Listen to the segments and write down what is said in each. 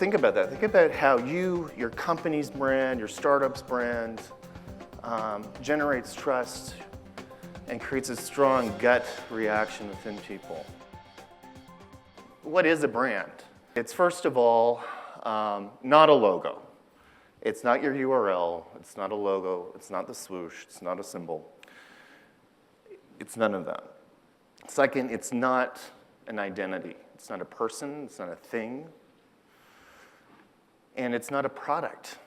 think about that. Think about how your company's brand, your startup's brand, generates trust and creates a strong gut reaction within people. What is a brand? It's first of all not a logo. It's not your URL. It's not a logo. It's not the swoosh. It's not a symbol. It's none of that. Second, it's not an identity. It's not a person. It's not a thing. And it's not a product.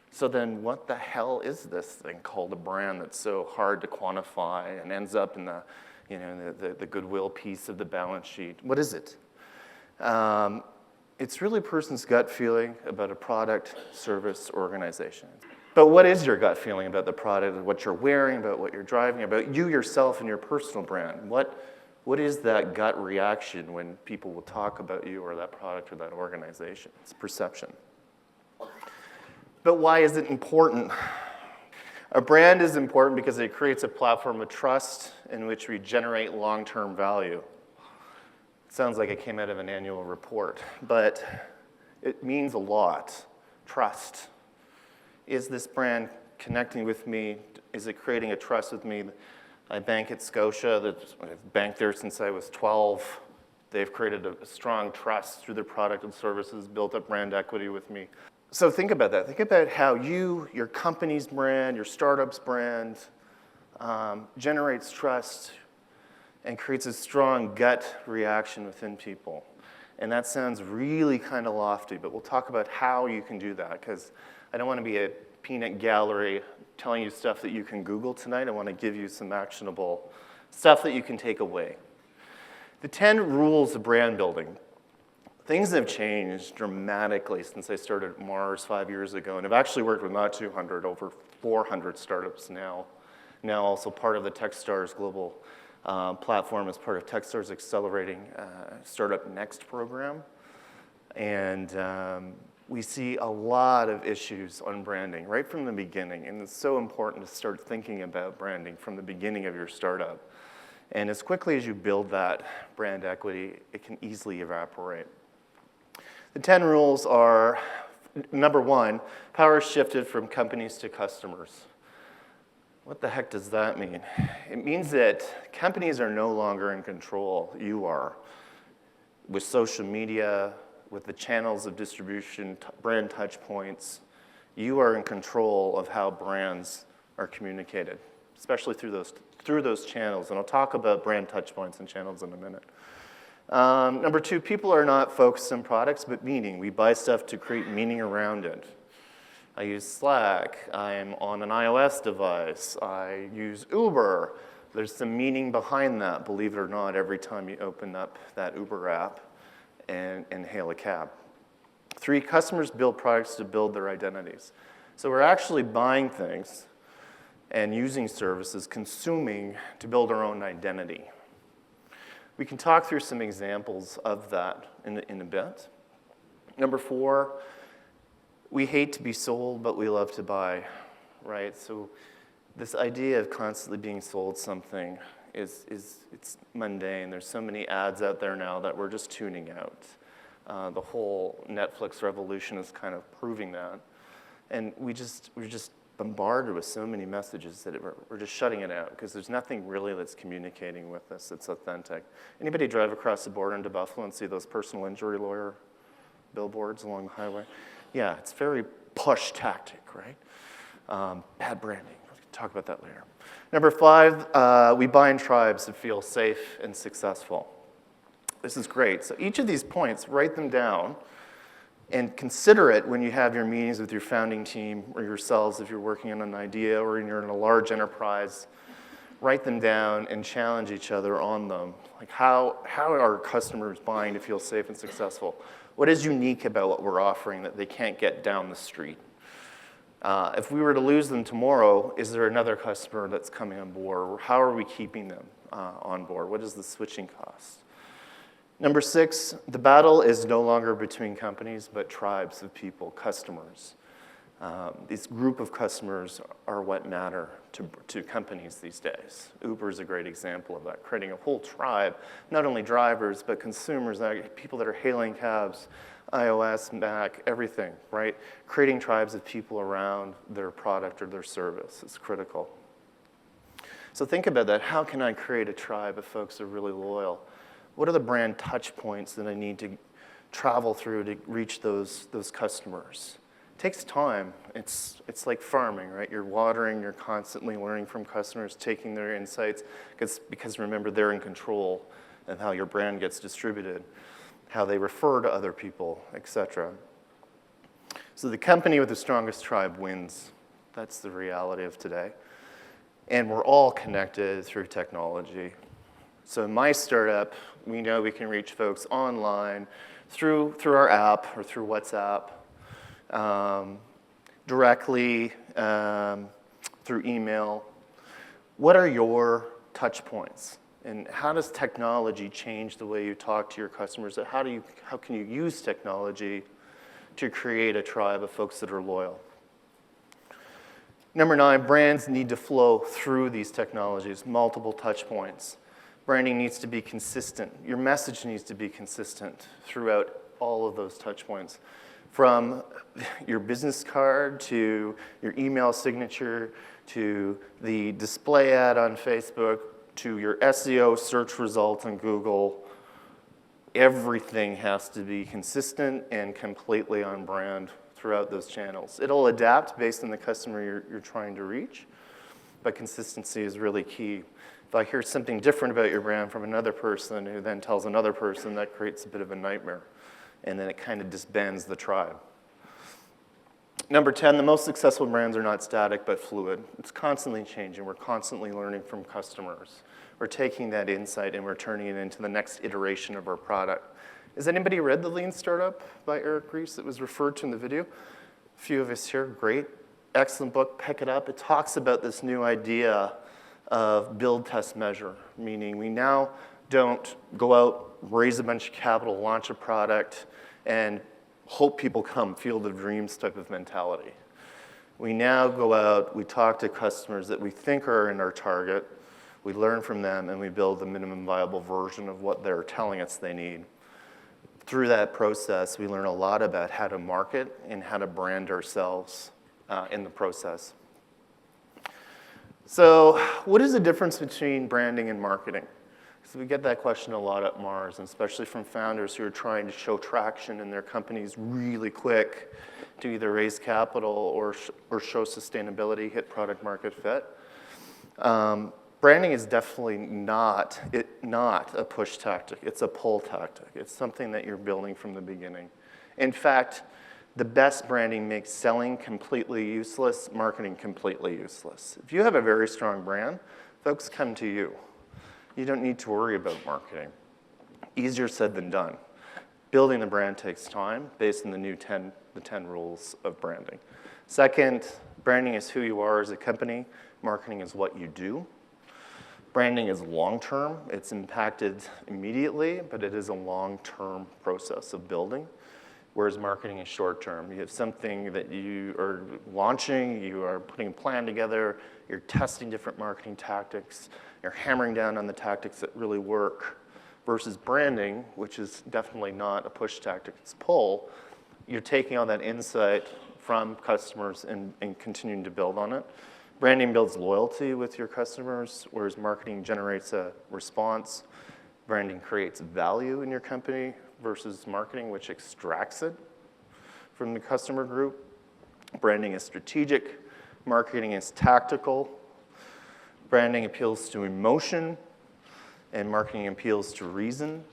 So then what the hell is this thing called a brand that's so hard to quantify and ends up in the goodwill piece of the balance sheet? What is it? It's really a person's gut feeling about a product, service, organization. But what is your gut feeling about the product, what you're wearing, about what you're driving, about you yourself and your personal brand? What is that gut reaction when people will talk about you or that product or that organization? It's perception. But why is it important? A brand is important because it creates a platform of trust in which we generate long-term value. It sounds like it came out of an annual report, but it means a lot. Trust. Is this brand connecting with me? Is it creating a trust with me? I bank at Scotia. I've banked there since I was 12. They've created a strong trust through their product and services, built up brand equity with me. So think about that. Think about how your company's brand, your startup's brand, generates trust and creates a strong gut reaction within people. And that sounds really kind of lofty, but we'll talk about how you can do that, because I don't want to be a peanut gallery telling you stuff that you can Google tonight. I want to give you some actionable stuff that you can take away. The 10 rules of brand building. Things have changed dramatically since I started at Mars 5 years ago, and I've actually worked with not 200, over 400 startups now. Now also part of the Techstars global platform as part of Techstars Accelerating Startup Next program. And we see a lot of issues on branding right from the beginning, and it's so important to start thinking about branding from the beginning of your startup. And as quickly as you build that brand equity, it can easily evaporate. The 10 rules are, number 1, power shifted from companies to customers. What the heck does that mean? It means that companies are no longer in control. You are. With social media, with the channels of distribution, brand touch points, you are in control of how brands are communicated, especially through those channels. And I'll talk about brand touch points and channels in a minute. Number 2, people are not focused on products, but meaning. We buy stuff to create meaning around it. I use Slack. I'm on an iOS device. I use Uber. There's some meaning behind that, believe it or not, every time you open up that Uber app and hail a cab. 3, customers build products to build their identities. So we're actually buying things and using services, consuming to build our own identity. We can talk through some examples of that in a bit. Number 4, we hate to be sold, but we love to buy, right? So this idea of constantly being sold something it's mundane. There's so many ads out there now that we're just tuning out. The whole Netflix revolution is kind of proving that. And we're just bombarded with so many messages that we're just shutting it out because there's nothing really that's communicating with us that's authentic. Anybody drive across the border into Buffalo and see those personal injury lawyer billboards along the highway? Yeah, it's very push tactic, right? Bad branding. We can talk about that later. Number 5, we buy in tribes to feel safe and successful. This is great. So each of these points, write them down and consider it when you have your meetings with your founding team or yourselves if you're working on an idea or you're in a large enterprise. Write them down and challenge each other on them. Like how are customers buying to feel safe and successful? What is unique about what we're offering that they can't get down the street? If we were to lose them tomorrow, is there another customer that's coming on board? How are we keeping them on board? What is the switching cost? Number 6, the battle is no longer between companies, but tribes of people, customers. These group of customers are what matter to companies these days. Uber is a great example of that, creating a whole tribe, not only drivers, but consumers, people that are hailing cabs, iOS, Mac, everything, right? Creating tribes of people around their product or their service is critical. So think about that. How can I create a tribe of folks that are really loyal? What are the brand touch points that I need to travel through to reach those customers? It takes time. It's like farming, right? You're watering, you're constantly learning from customers, taking their insights, because remember, they're in control of how your brand gets distributed, how they refer to other people, etc. So the company with the strongest tribe wins. That's the reality of today. And we're all connected through technology. So in my startup, we know we can reach folks online through our app or through WhatsApp, directly through email. What are your touch points? And how does technology change the way you talk to your customers? How can you use technology to create a tribe of folks that are loyal? Number 9, brands need to flow through these technologies, multiple touch points. Branding needs to be consistent. Your message needs to be consistent throughout all of those touch points. From your business card to your email signature to the display ad on Facebook to your SEO search result on Google, everything has to be consistent and completely on brand throughout those channels. It'll adapt based on the customer you're trying to reach, but consistency is really key. If I hear something different about your brand from another person who then tells another person, that creates a bit of a nightmare, and then it kind of disbands the tribe. Number 10, the most successful brands are not static but fluid. It's constantly changing. We're constantly learning from customers. We're taking that insight and we're turning it into the next iteration of our product. Has anybody read The Lean Startup by Eric Ries that was referred to in the video? A few of us here, great. Excellent book, pick it up. It talks about this new idea of build, test, measure, meaning we now don't go out, raise a bunch of capital, launch a product, and hope people come, field of dreams type of mentality. We now go out, we talk to customers that we think are in our target, we learn from them, and we build the minimum viable version of what they're telling us they need. Through that process, we learn a lot about how to market and how to brand ourselves in the process. So what is the difference between branding and marketing? So we get that question a lot at Mars, and especially from founders who are trying to show traction in their companies really quick to either raise capital or show sustainability, hit product market fit. Branding is definitely not a push tactic. It's a pull tactic. It's something that you're building from the beginning. In fact, the best branding makes selling completely useless, marketing completely useless. If you have a very strong brand, folks come to you. You don't need to worry about marketing. Easier said than done. Building the brand takes time based on the 10 rules of branding. Second, branding is who you are as a company. Marketing is what you do. Branding is long-term. It's impacted immediately, but it is a long-term process of building, whereas marketing is short-term. You have something that you are launching, you are putting a plan together, you're testing different marketing tactics, you're hammering down on the tactics that really work, versus branding, which is definitely not a push tactic, it's pull. You're taking all that insight from customers and continuing to build on it. Branding builds loyalty with your customers, whereas marketing generates a response. Branding creates value in your company versus marketing, which extracts it from the customer group. Branding is strategic. Marketing is tactical. Branding appeals to emotion, and marketing appeals to reason.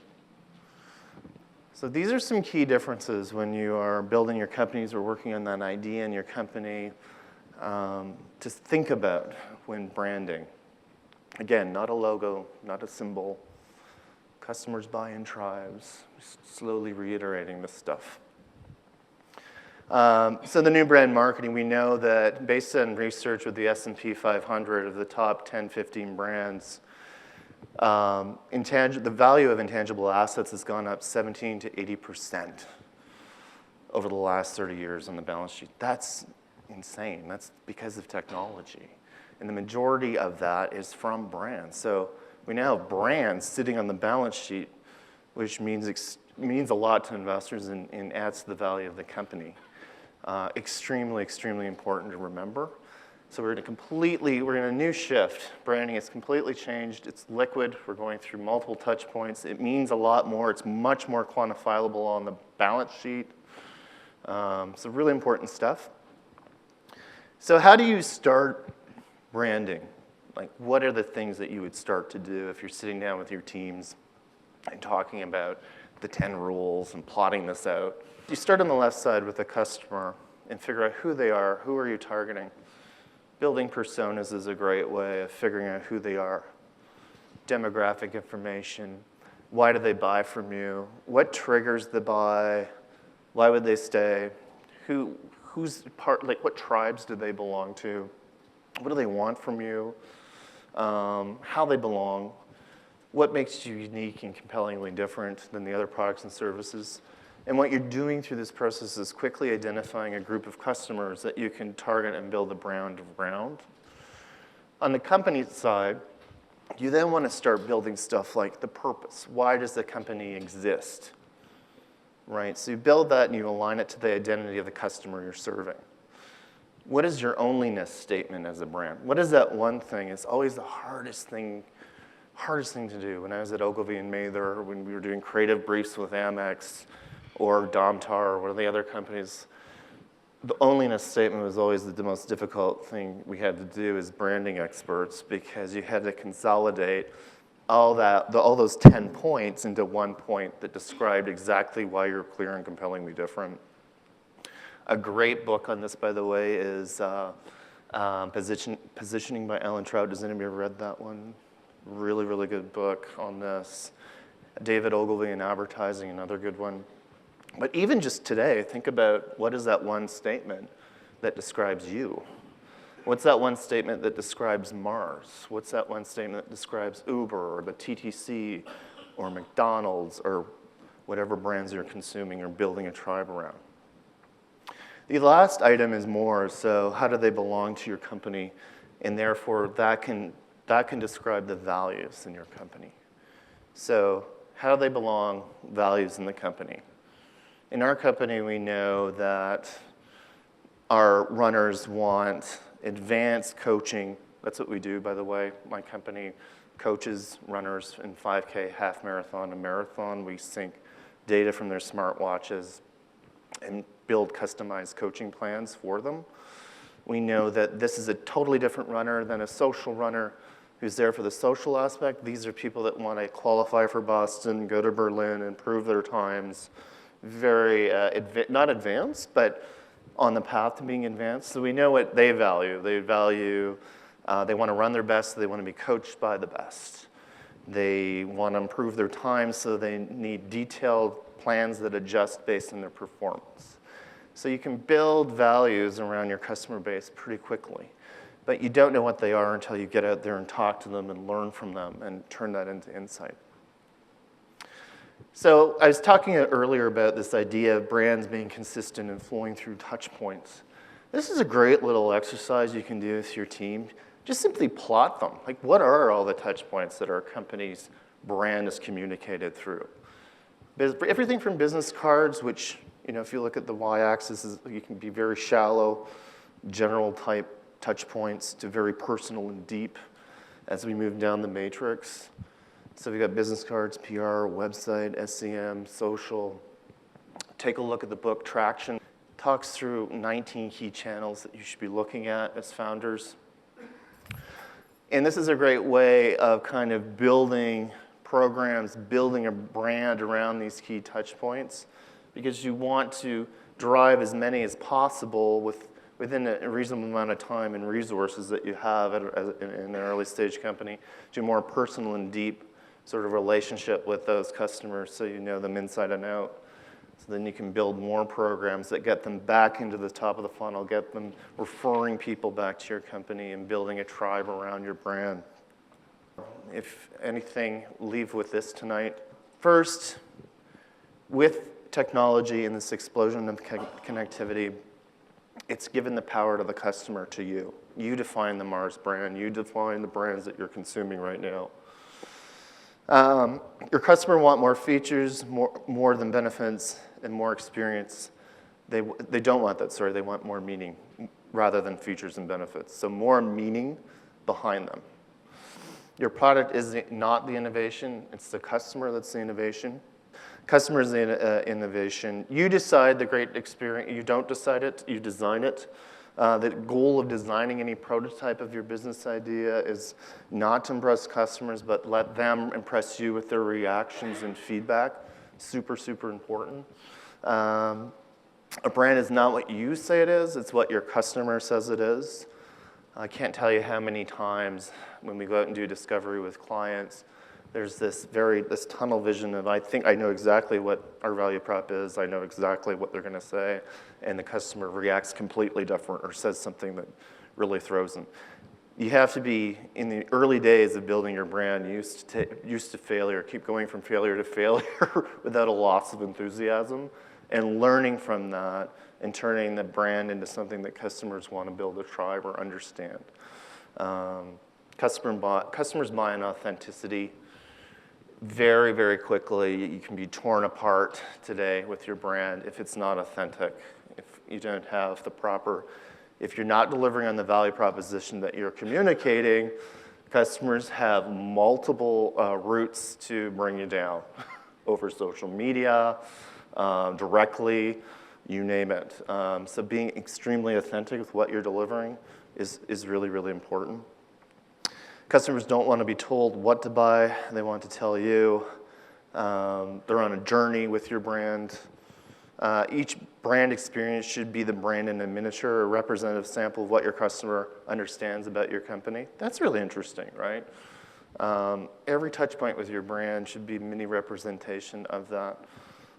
So these are some key differences when you are building your companies or working on that idea in your company. To think about when branding. Again, not a logo, not a symbol. Customers buy in tribes. Just slowly reiterating this stuff. So the new brand marketing, we know that based on research with the S&P 500 of the top 10, 15 brands, the value of intangible assets has gone up 17 to 80% over the last 30 years on the balance sheet. That's insane. That's because of technology. And the majority of that is from brands. So we now have brands sitting on the balance sheet, which means a lot to investors and adds to the value of the company. Extremely, extremely important to remember. So we're in a new shift. Branding is completely changed. It's liquid. We're going through multiple touch points. It means a lot more. It's much more quantifiable on the balance sheet. So really important stuff. So how do you start branding? Like, what are the things that you would start to do if you're sitting down with your teams and talking about the 10 rules and plotting this out? You start on the left side with the customer and figure out who they are, who are you targeting. Building personas is a great way of figuring out who they are. Demographic information, why do they buy from you? What triggers the buy? Why would they stay? What tribes do they belong to? What do they want from you? How they belong? What makes you unique and compellingly different than the other products and services? And what you're doing through this process is quickly identifying a group of customers that you can target and build a brand around. On the company side, you then want to start building stuff like the purpose. Why does the company exist? Right? So you build that and you align it to the identity of the customer you're serving. What is your onlyness statement as a brand? What is that one thing? It's always the hardest thing to do. When I was at Ogilvy and Mather, when we were doing creative briefs with Amex or Domtar or one of the other companies, the onlyness statement was always the most difficult thing we had to do as branding experts, because you had to consolidate all those 10 points into one point that described exactly why you're clear and compellingly different. A great book on this, by the way, is Positioning by Alan Trout. Has anybody ever read that one? Really, really good book on this. David Ogilvy in Advertising, another good one. But even just today, think about what is that one statement that describes you? What's that one statement that describes Mars? What's that one statement that describes Uber or the TTC or McDonald's or whatever brands you're consuming or building a tribe around? The last item is more, so how do they belong to your company? And therefore, that can describe the values in your company. So how do they belong, values in the company? In our company, we know that our runners want advanced coaching. That's what we do, by the way. My company coaches runners in 5K, half marathon, and marathon. We sync data from their smartwatches and build customized coaching plans for them. We know that this is a totally different runner than a social runner who's there for the social aspect. These are people that want to qualify for Boston, go to Berlin, improve their times. Very, not advanced, but on the path to being advanced. So we know what they value. They want to run their best, so they want to be coached by the best. They want to improve their time, so they need detailed plans that adjust based on their performance. So you can build values around your customer base pretty quickly, but you don't know what they are until you get out there and talk to them and learn from them and turn that into insight. So I was talking earlier about this idea of brands being consistent and flowing through touch points. This is a great little exercise you can do with your team. Just simply plot them. Like, what are all the touch points that our company's brand is communicated through? Everything from business cards, which, if you look at the y-axis, you can be very shallow, general type touch points, to very personal and deep as we move down the matrix. So we've got business cards, PR, website, SEM, social. Take a look at the book Traction. It talks through 19 key channels that you should be looking at as founders. And this is a great way of kind of building programs, building a brand around these key touch points, because you want to drive as many as possible within a reasonable amount of time and resources that you have in an early stage company to a more personal and deep sort of relationship with those customers, so you know them inside and out. So then you can build more programs that get them back into the top of the funnel, get them referring people back to your company and building a tribe around your brand. If anything, leave with this tonight. First, with technology and this explosion of connectivity, it's given the power to the customer to you. You define the Mars brand. You define the brands that you're consuming right now. Your customer want more features, more than benefits, and more experience. They don't want that, sorry. They want more meaning rather than features and benefits. So more meaning behind them. Your product is not the innovation. It's the customer that's the innovation. Customer is the innovation. You decide the great experience. You don't decide it. You design it. The goal of designing any prototype of your business idea is not to impress customers, but let them impress you with their reactions and feedback. Super, super important. A brand is not what you say it is. It's what your customer says it is. I can't tell you how many times when we go out and do discovery with clients, there's this tunnel vision of, I think I know exactly what our value prop is, I know exactly what they're gonna say, and the customer reacts completely different or says something that really throws them. You have to be, in the early days of building your brand, used to failure, keep going from failure to failure without a loss of enthusiasm, and learning from that and turning the brand into something that customers want to build a tribe or understand. Customers buy in authenticity. Very, very quickly, you can be torn apart today with your brand if it's not authentic, if you don't have the proper, if you're not delivering on the value proposition that you're communicating, customers have multiple routes to bring you down over social media, directly, you name it. So being extremely authentic with what you're delivering is really, really important. Customers don't want to be told what to buy. They want to tell you. They're on a journey with your brand. Each brand experience should be the brand in a miniature, a representative sample of what your customer understands about your company. That's really interesting, right? Every touch point with your brand should be a mini representation of that.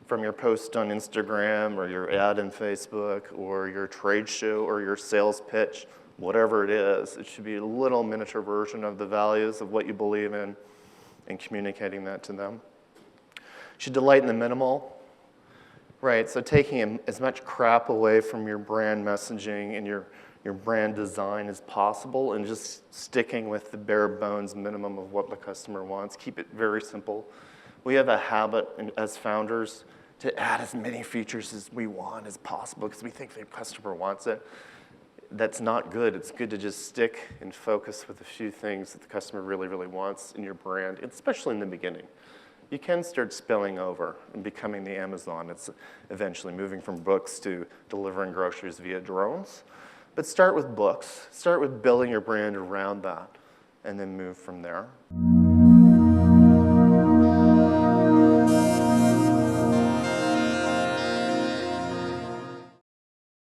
From your post on Instagram or your ad in Facebook or your trade show or your sales pitch, whatever it is, it should be a little miniature version of the values of what you believe in and communicating that to them. You should delight in the minimal, right? So taking as much crap away from your brand messaging and your brand design as possible and just sticking with the bare bones minimum of what the customer wants. Keep it very simple. We have a habit as founders to add as many features as we want as possible because we think the customer wants it. That's not good. It's good to just stick and focus with a few things that the customer really, really wants in your brand, especially in the beginning. You can start spilling over and becoming the Amazon. It's eventually moving from books to delivering groceries via drones. But start with books. Start with building your brand around that and then move from there.